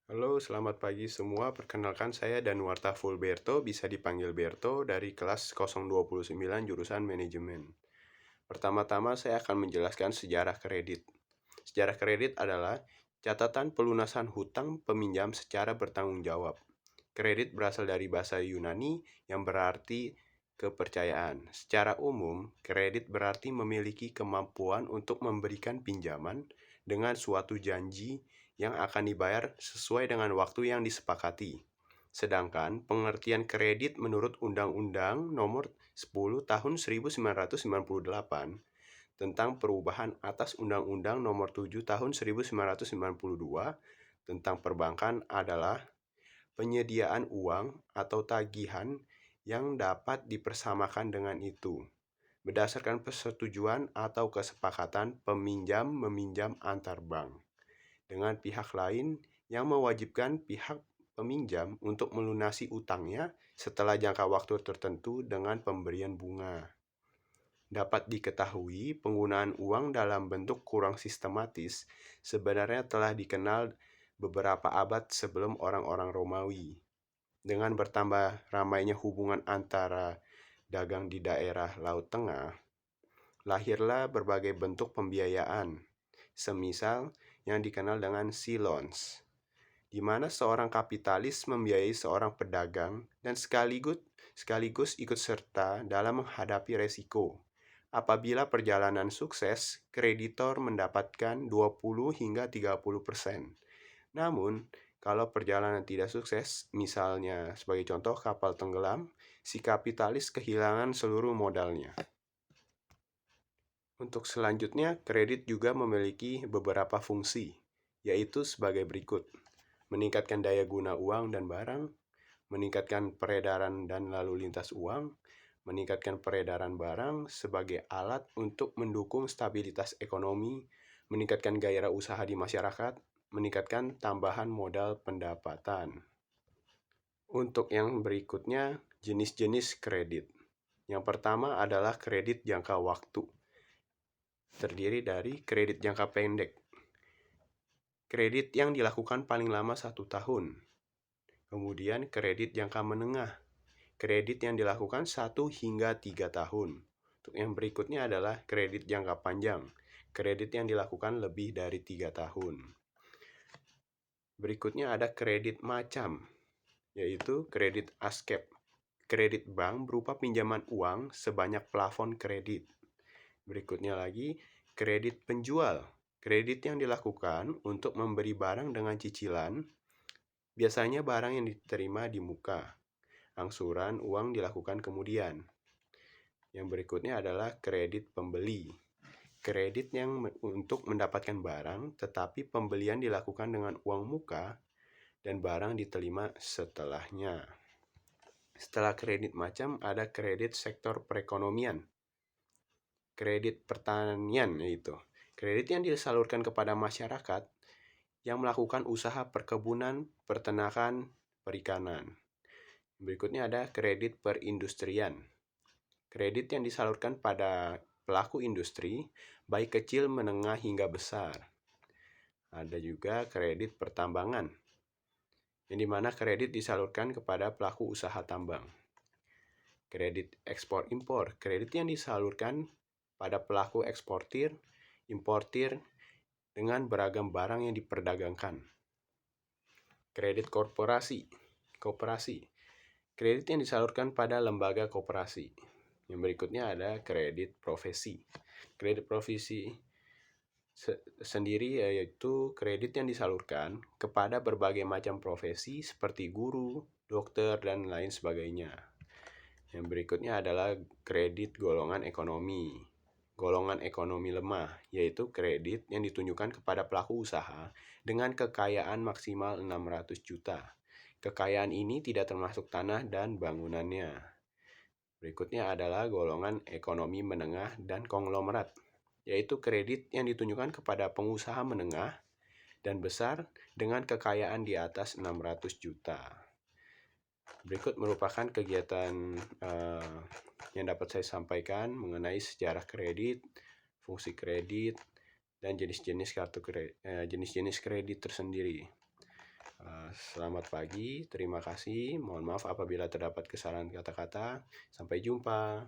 Halo, selamat pagi semua. Perkenalkan saya Danuarta Fulberto, bisa dipanggil Berto dari kelas 029 jurusan Manajemen. Pertama-tama saya akan menjelaskan sejarah kredit. Sejarah kredit adalah catatan pelunasan hutang peminjam secara bertanggung jawab. Kredit berasal dari bahasa Yunani yang berarti kepercayaan. Secara umum, kredit berarti memiliki kemampuan untuk memberikan pinjaman dengan suatu janji yang akan dibayar sesuai dengan waktu yang disepakati. Sedangkan pengertian kredit menurut Undang-Undang Nomor 10 Tahun 1998 tentang perubahan atas Undang-Undang Nomor 7 Tahun 1992 tentang perbankan adalah penyediaan uang atau tagihan yang dapat dipersamakan dengan itu, berdasarkan persetujuan atau kesepakatan peminjam-meminjam antar bank dengan pihak lain yang mewajibkan pihak peminjam untuk melunasi utangnya setelah jangka waktu tertentu dengan pemberian bunga. Dapat diketahui, penggunaan uang dalam bentuk kurang sistematis sebenarnya telah dikenal beberapa abad sebelum orang-orang Romawi. Dengan bertambah ramainya hubungan antara dagang di daerah Laut Tengah, lahirlah berbagai bentuk pembiayaan, semisal yang dikenal dengan sea loans, di mana seorang kapitalis membiayai seorang pedagang dan sekaligus ikut serta dalam menghadapi resiko. Apabila perjalanan sukses, kreditor mendapatkan 20 hingga 30%. Namun, kalau perjalanan tidak sukses, misalnya sebagai contoh kapal tenggelam, si kapitalis kehilangan seluruh modalnya. Untuk selanjutnya, kredit juga memiliki beberapa fungsi, yaitu sebagai berikut: meningkatkan daya guna uang dan barang, meningkatkan peredaran dan lalu lintas uang, meningkatkan peredaran barang sebagai alat untuk mendukung stabilitas ekonomi, meningkatkan gairah usaha di masyarakat, meningkatkan tambahan modal pendapatan. Untuk yang berikutnya, jenis-jenis kredit. Yang pertama adalah kredit jangka waktu. Terdiri dari kredit jangka pendek, kredit yang dilakukan paling lama 1 tahun. Kemudian kredit jangka menengah, kredit yang dilakukan 1 hingga 3 tahun. Untuk yang berikutnya adalah kredit jangka panjang, kredit yang dilakukan lebih dari 3 tahun. Berikutnya ada kredit macam, yaitu kredit ASKEP. Kredit bank berupa pinjaman uang sebanyak plafon kredit. Berikutnya lagi, kredit penjual. Kredit yang dilakukan untuk memberi barang dengan cicilan, biasanya barang yang diterima di muka. Angsuran uang dilakukan kemudian. Yang berikutnya adalah kredit pembeli. Kredit yang untuk mendapatkan barang, tetapi pembelian dilakukan dengan uang muka dan barang diterima setelahnya. Setelah kredit macam, ada kredit sektor perekonomian. Kredit pertanian, yaitu kredit yang disalurkan kepada masyarakat yang melakukan usaha perkebunan, peternakan, perikanan. Berikutnya ada kredit perindustrian. Kredit yang disalurkan pada pelaku industri, baik kecil, menengah, hingga besar. Ada juga kredit pertambangan, yang dimana kredit disalurkan kepada pelaku usaha tambang. Kredit ekspor-impor, kredit yang disalurkan pada pelaku eksportir, importir dengan beragam barang yang diperdagangkan. Kredit koperasi, kredit yang disalurkan pada lembaga koperasi. Yang berikutnya ada kredit profesi. Kredit profesi sendiri yaitu kredit yang disalurkan kepada berbagai macam profesi seperti guru, dokter, dan lain sebagainya. Yang berikutnya adalah kredit golongan ekonomi. Golongan ekonomi lemah, yaitu kredit yang ditunjukkan kepada pelaku usaha dengan kekayaan maksimal 600 juta. Kekayaan ini tidak termasuk tanah dan bangunannya. Berikutnya adalah golongan ekonomi menengah dan konglomerat, yaitu kredit yang ditunjukkan kepada pengusaha menengah dan besar dengan kekayaan di atas 600 juta. Berikut merupakan kegiatan yang dapat saya sampaikan mengenai sejarah kredit, fungsi kredit, dan jenis-jenis kredit tersendiri. Selamat pagi, terima kasih. Mohon maaf apabila terdapat kesalahan kata-kata. Sampai jumpa.